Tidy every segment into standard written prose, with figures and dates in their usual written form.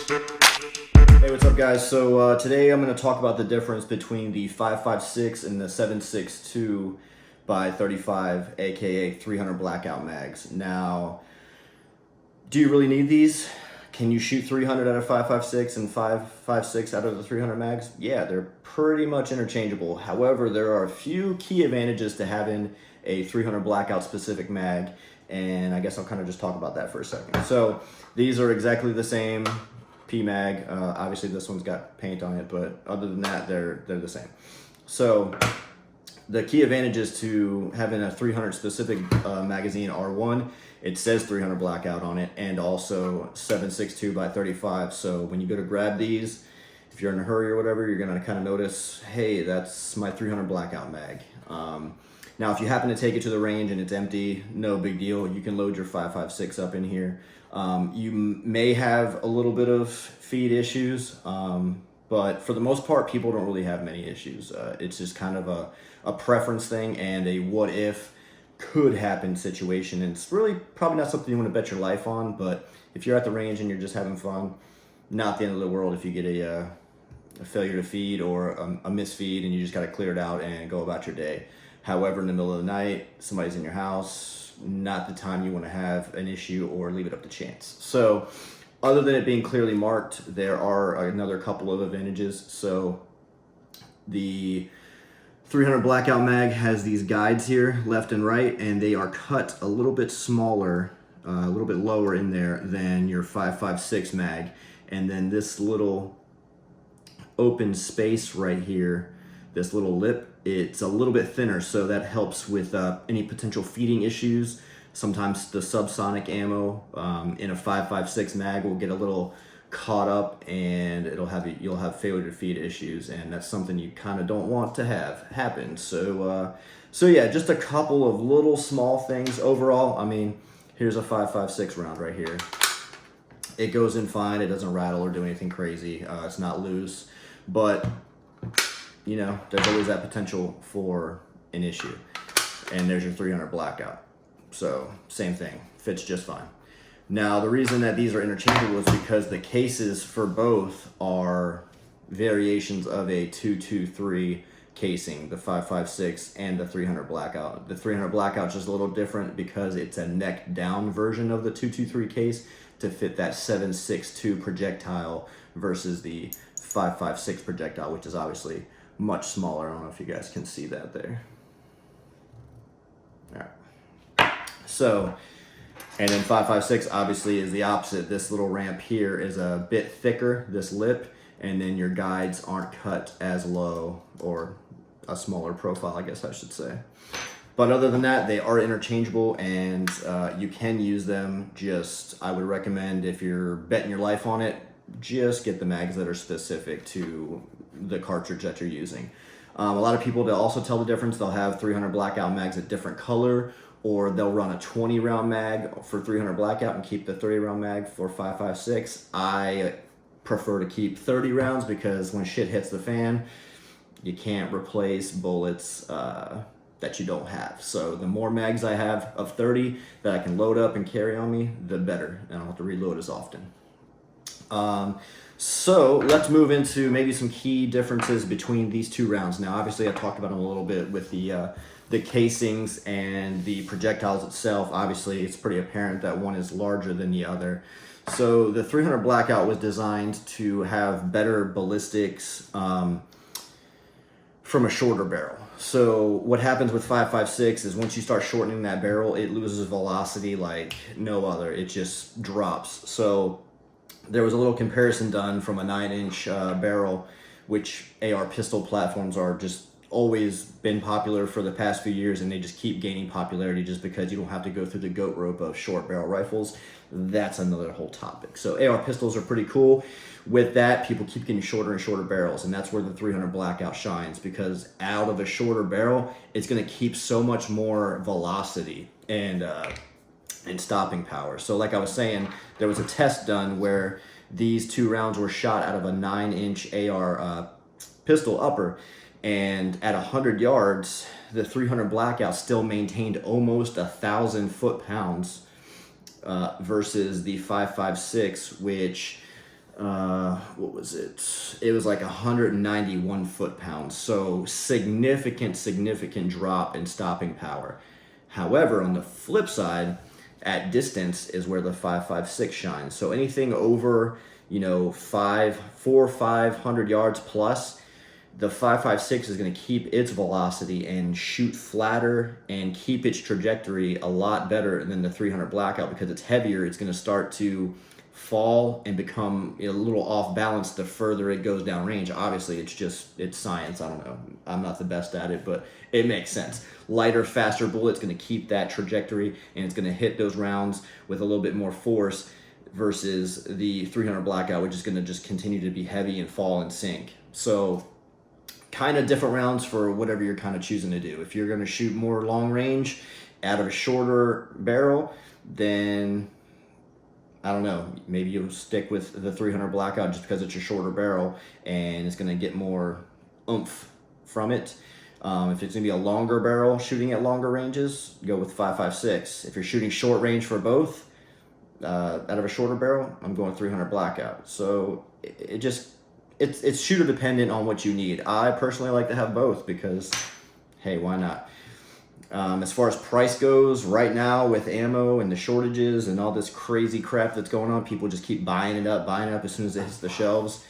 Hey, what's up guys? So today I'm going to talk about the difference between the 5.56 and the 7.62 by 35, aka 300 Blackout mags. Now, do you really need these? Can you shoot 300 out of 5.56 and 5.56 out of the 300 mags? Yeah, they're pretty much interchangeable. However, there are a few key advantages to having a 300 Blackout specific mag, and I guess I'll kind of just talk about that for a second. So these are exactly the same PMag. Obviously this one's got paint on it, but other than that, they're the same. So the key advantages to having a 300 specific magazine are one, it says 300 Blackout on it, and also 7.62 by 35. So when you go to grab these, if you're in a hurry or whatever, you're gonna kind of notice, hey, that's my 300 Blackout mag. Now, if you happen to take it to the range and it's empty, no big deal. You can load your 5.56 up in here. You may have a little bit of feed issues, but for the most part, people don't really have many issues. It's just kind of a preference thing and a what if could happen situation. And it's really probably not something you want to bet your life on, but if you're at the range and you're just having fun, not the end of the world if you get a failure to feed or a misfeed and you just got to clear it out and go about your day. However, in the middle of the night, somebody's in your house, not the time you want to have an issue or leave it up to chance. So other than it being clearly marked, there are another couple of advantages. So the 300 Blackout mag has these guides here, left and right, and they are cut a little bit smaller, a little bit lower in there than your 5.56 mag. And then this little open space right here, this little lip, it's a little bit thinner, so that helps with any potential feeding issues. Sometimes the subsonic ammo in a 5.56 mag will get a little caught up and you'll have failure to feed issues, and that's something you kind of don't want to have happen. So yeah, just a couple of little small things overall. I mean, here's a 5.56 round right here. It goes in fine. It doesn't rattle or do anything crazy. It's not loose, but you know, there's always that potential for an issue. And there's your 300 Blackout. So same thing, fits just fine. Now, the reason that these are interchangeable is because the cases for both are variations of a 223 casing, the 5.56 and the 300 Blackout. The 300 Blackout is just a little different because it's a neck down version of the 223 case to fit that 7.62 projectile versus the 5.56 projectile, which is obviously much smaller. I don't know if you guys can see that there. All right. So, and then 5.56 obviously is the opposite. This little ramp here is a bit thicker, this lip, and then your guides aren't cut as low, or a smaller profile, I guess I should say. But other than that, they are interchangeable, and you can use them. Just, I would recommend, if you're betting your life on it, just get the mags that are specific to the cartridge that you're using. A lot of people, they'll also tell the difference. They'll have 300 Blackout mags a different color, or they'll run a 20 round mag for 300 Blackout and keep the 30 round mag for 5.56. I prefer to keep 30 rounds because when shit hits the fan, you can't replace bullets that you don't have. So the more mags I have of 30 that I can load up and carry on me, the better. And I don't have to reload as often. So let's move into maybe some key differences between these two rounds. Now, obviously, I talked about them a little bit with the casings and the projectiles itself. Obviously, it's pretty apparent that one is larger than the other. So the 300 Blackout was designed to have better ballistics from a shorter barrel. So what happens with 5.56 is once you start shortening that barrel, it loses velocity like no other. It just drops. So there was a little comparison done from a 9-inch barrel, which AR pistol platforms are just always been popular for the past few years, and they just keep gaining popularity just because you don't have to go through the goat rope of short barrel rifles. That's another whole topic. So AR pistols are pretty cool. With that, people keep getting shorter and shorter barrels, and that's where the 300 Blackout shines, because out of a shorter barrel, it's going to keep so much more velocity and stopping power. So like I was saying, there was a test done where these two rounds were shot out of a 9-inch AR pistol upper, and at 100 yards, the 300 Blackout still maintained almost 1,000 foot-pounds versus the 5.56, which what was it? It was like 191 foot-pounds. So significant drop in stopping power. However, on the flip side, at distance is where the 5.56 shines. So anything over, 500 yards plus, the 5.56 is going to keep its velocity and shoot flatter and keep its trajectory a lot better than the 300 Blackout, because it's heavier. It's going to start to fall and become a little off balance the further it goes down range. Obviously, it's science. I don't know. I'm not the best at it, but it makes sense. Lighter, faster bullet's going to keep that trajectory, and it's going to hit those rounds with a little bit more force versus the 300 Blackout, which is going to just continue to be heavy and fall and sink. So kind of different rounds for whatever you're kind of choosing to do. If you're going to shoot more long range out of a shorter barrel, then I don't know, maybe you'll stick with the 300 Blackout just because it's a shorter barrel and it's going to get more oomph from it. If it's going to be a longer barrel shooting at longer ranges, go with 5.56. If you're shooting short range for both, out of a shorter barrel, I'm going 300 Blackout. So it's shooter dependent on what you need. I personally like to have both because, hey, why not? As far as price goes, right now with ammo and the shortages and all this crazy crap that's going on, people just keep buying it up as soon as it hits the shelves.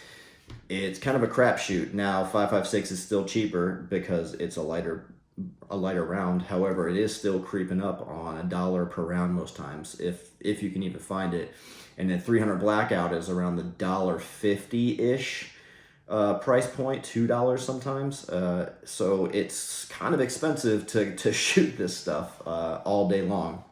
It's kind of a crapshoot. Now 5.56 is still cheaper because it's a lighter round. However, it is still creeping up on $1 per round most times, if you can even find it. And then 300 Blackout is around the $1.50-ish. Price point, $2 sometimes. So it's kind of expensive to shoot this stuff all day long.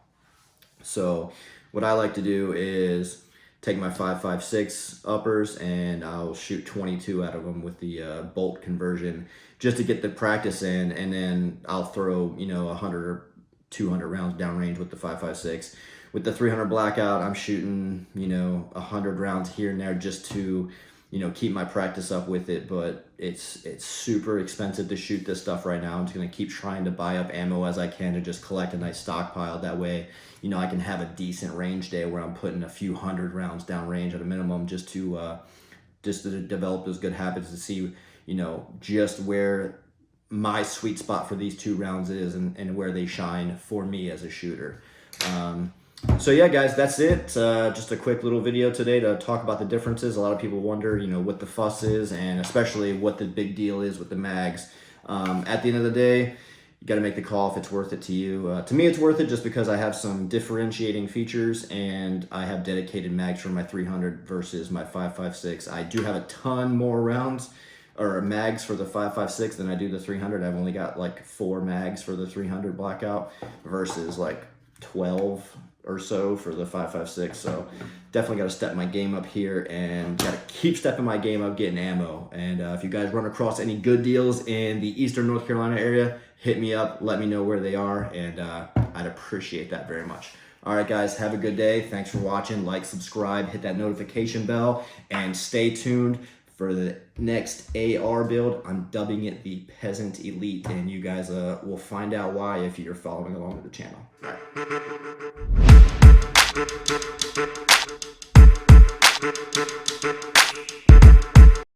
So what I like to do is take my 5.56 uppers and I'll shoot 22 out of them with the bolt conversion just to get the practice in, and then I'll throw 100 or 200 rounds downrange with the 5.56. With the 300 Blackout, I'm shooting 100 rounds here and there just to keep my practice up with it. But it's super expensive to shoot this stuff right now. I'm just gonna keep trying to buy up ammo as I can to just collect a nice stockpile. That way, I can have a decent range day where I'm putting a few hundred rounds down range at a minimum, just to develop those good habits, to see just where my sweet spot for these 2 rounds is and where they shine for me as a shooter. So yeah, guys, that's it. Just a quick little video today to talk about the differences. A lot of people wonder, what the fuss is, and especially what the big deal is with the mags. At the end of the day, you got to make the call if it's worth it to you. To me, it's worth it just because I have some differentiating features, and I have dedicated mags for my 300 versus my 5.56. I do have a ton more rounds or mags for the 5.56 than I do the 300. I've only got like 4 mags for the 300 Blackout versus like 12 or so for the 5.56. So definitely got to step my game up here and got to keep stepping my game up getting ammo. And if you guys run across any good deals in the Eastern North Carolina area, hit me up, let me know where they are, and I'd appreciate that very much. All right, guys, have a good day. Thanks for watching. Like, subscribe, hit that notification bell, and stay tuned for the next AR build. I'm dubbing it the Peasant Elite, and you guys will find out why if you're following along with the channel. All right.